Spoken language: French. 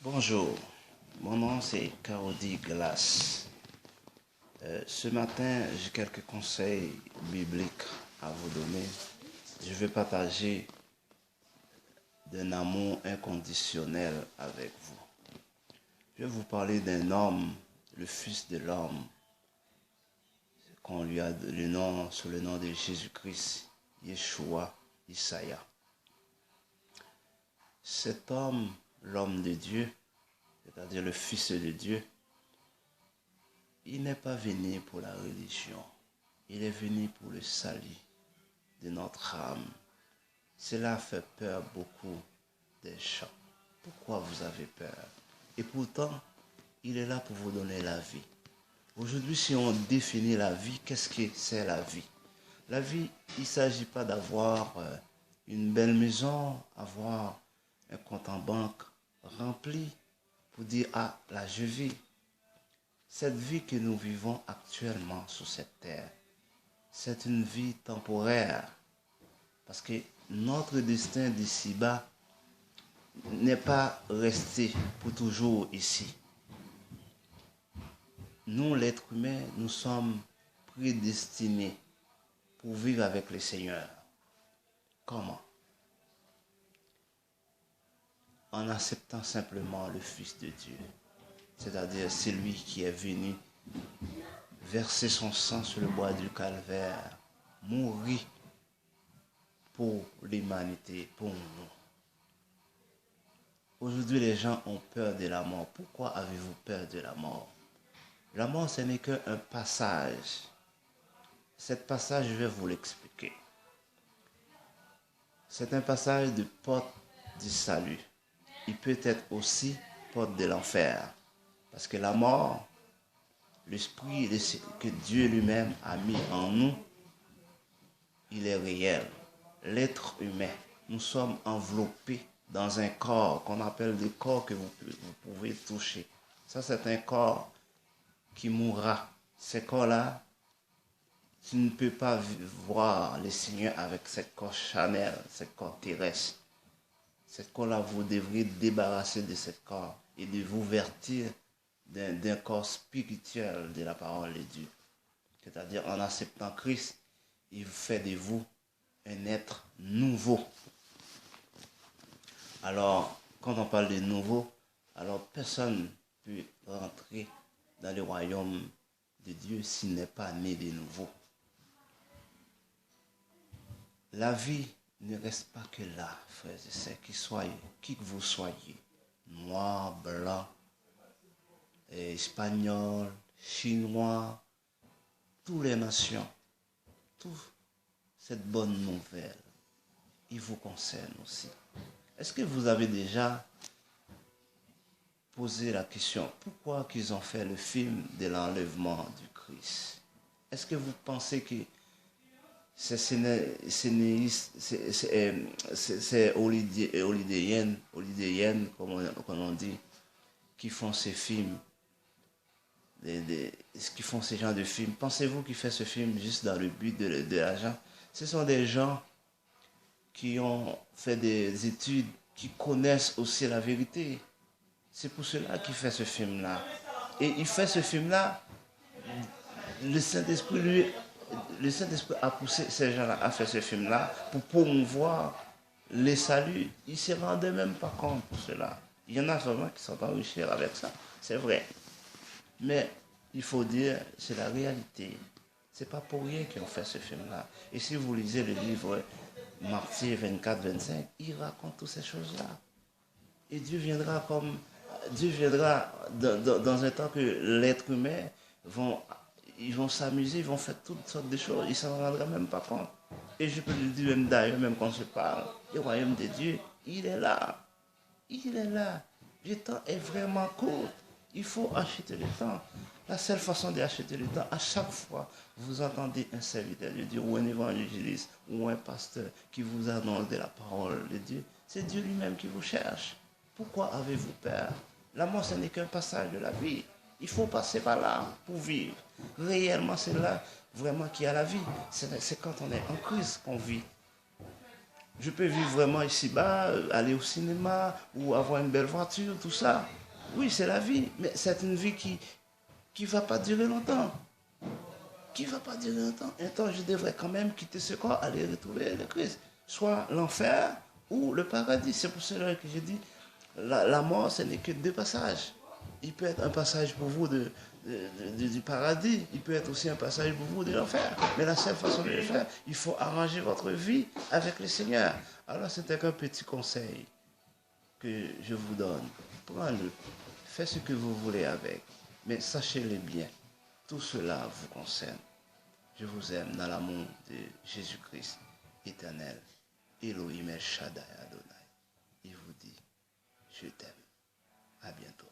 Bonjour, mon nom c'est Karodi Glass. Ce matin, j'ai quelques conseils bibliques à vous donner. Je vais partager d'un amour inconditionnel avec vous. Je vais vous parler d'un homme, le Fils de l'homme, qu'on lui a le nom sous le nom de Jésus-Christ, Yeshua, Isaiah. Cet homme, l'homme de Dieu, c'est-à-dire le Fils de Dieu, il n'est pas venu pour la religion, il est venu pour le salut de notre âme. Cela fait peur beaucoup des gens. Pourquoi vous avez peur? Et pourtant, il est là pour vous donner la vie. Aujourd'hui, si on définit la vie, qu'est-ce que c'est la vie? La vie, il ne s'agit pas d'avoir une belle maison, avoir un compte en banque rempli pour dire « Ah, là je vis ». Cette vie que nous vivons actuellement sur cette terre, c'est une vie temporaire. Parce que notre destin d'ici-bas n'est pas resté pour toujours ici. Nous, l'être humain, nous sommes prédestinés pour vivre avec le Seigneur. Comment? En acceptant simplement le Fils de Dieu. C'est-à-dire celui qui est venu verser son sang sur le bois du calvaire, mourir pour l'humanité, pour nous. Aujourd'hui, les gens ont peur de la mort. Pourquoi avez-vous peur de la mort? La mort, ce n'est qu'un passage. Cet passage, je vais vous l'expliquer. C'est un passage de porte du salut. Il peut être aussi porte de l'enfer. Parce que la mort, l'esprit que Dieu lui-même a mis en nous, il est réel. L'être humain, nous sommes enveloppés dans un corps qu'on appelle le corps que vous pouvez toucher. Ça, c'est un corps qui mourra. Ce corps-là, tu ne peux pas voir le Seigneur avec ce corps charnel, ce corps terrestre. Ce corps-là, vous devrez débarrasser de ce corps et de vous vertir d'un corps spirituel de la parole de Dieu. C'est-à-dire, en acceptant Christ, il fait de vous un être nouveau. Alors, quand on parle de nouveau, alors personne ne peut rentrer dans le royaume de Dieu s'il n'est pas né de nouveau. La vie ne reste pas que là, frères et sœurs, qui que vous soyez, noir, blanc, espagnol, chinois, toutes les nations, toute cette bonne nouvelle, il vous concerne aussi. Est-ce que vous avez déjà posé la question, pourquoi qu'ils ont fait le film de l'enlèvement du Christ? Est-ce que vous pensez que c'est hollywoodienne, comme on dit, qui font ces films, qui font ce genre de films? Pensez-vous qu'ils font ce film juste dans le but de l'argent? Ce sont des gens qui ont fait des études, qui connaissent aussi la vérité. C'est pour cela qu'il fait ce film-là. Et il fait ce film-là, le Saint-Esprit a poussé ces gens-là à faire ce film-là pour promouvoir les saluts. Ils ne se rendaient même pas compte pour cela. Il y en a vraiment qui sont enrichis avec ça, c'est vrai. Mais il faut dire, c'est la réalité. C'est pas pour rien qu'ils ont fait ce film-là. Et si vous lisez le livre Matthieu 24-25, il raconte toutes ces choses-là. Et Dieu viendra dans un temps que l'être humain ils vont s'amuser, ils vont faire toutes sortes de choses, ils ne s'en rendront même pas compte. Et je peux le dire même d'ailleurs, même quand je parle, le royaume de Dieu, il est là. Il est là. Le temps est vraiment court. Il faut acheter le temps. La seule façon d'acheter le temps, à chaque fois, vous entendez un serviteur de Dieu ou un évangéliste ou un pasteur qui vous annonce de la parole de Dieu, c'est Dieu lui-même qui vous cherche. Pourquoi avez-vous peur? La mort, ce n'est qu'un passage de la vie. Il faut passer par là pour vivre. Réellement, c'est là vraiment qu'il y a la vie. C'est quand on est en crise qu'on vit. Je peux vivre vraiment ici-bas, aller au cinéma ou avoir une belle voiture, tout ça. Oui, c'est la vie, mais c'est une vie qui va pas durer longtemps. Qui va pas durer longtemps. Un temps, je devrais quand même quitter ce corps, aller retrouver le Christ. Soit l'enfer ou le paradis. C'est pour cela que j'ai dit, la mort, ce n'est que deux passages. Il peut être un passage pour vous du paradis, il peut être aussi un passage pour vous de l'enfer. Mais la seule façon de le faire, il faut arranger votre vie avec le Seigneur. Alors c'était un petit conseil que je vous donne. Prenez-le, faites ce que vous voulez avec. Mais sachez-le bien, tout cela vous concerne. Je vous aime dans l'amour de Jésus-Christ éternel. Elohim El Shaddai Adonai. Il vous dit, je t'aime. À bientôt.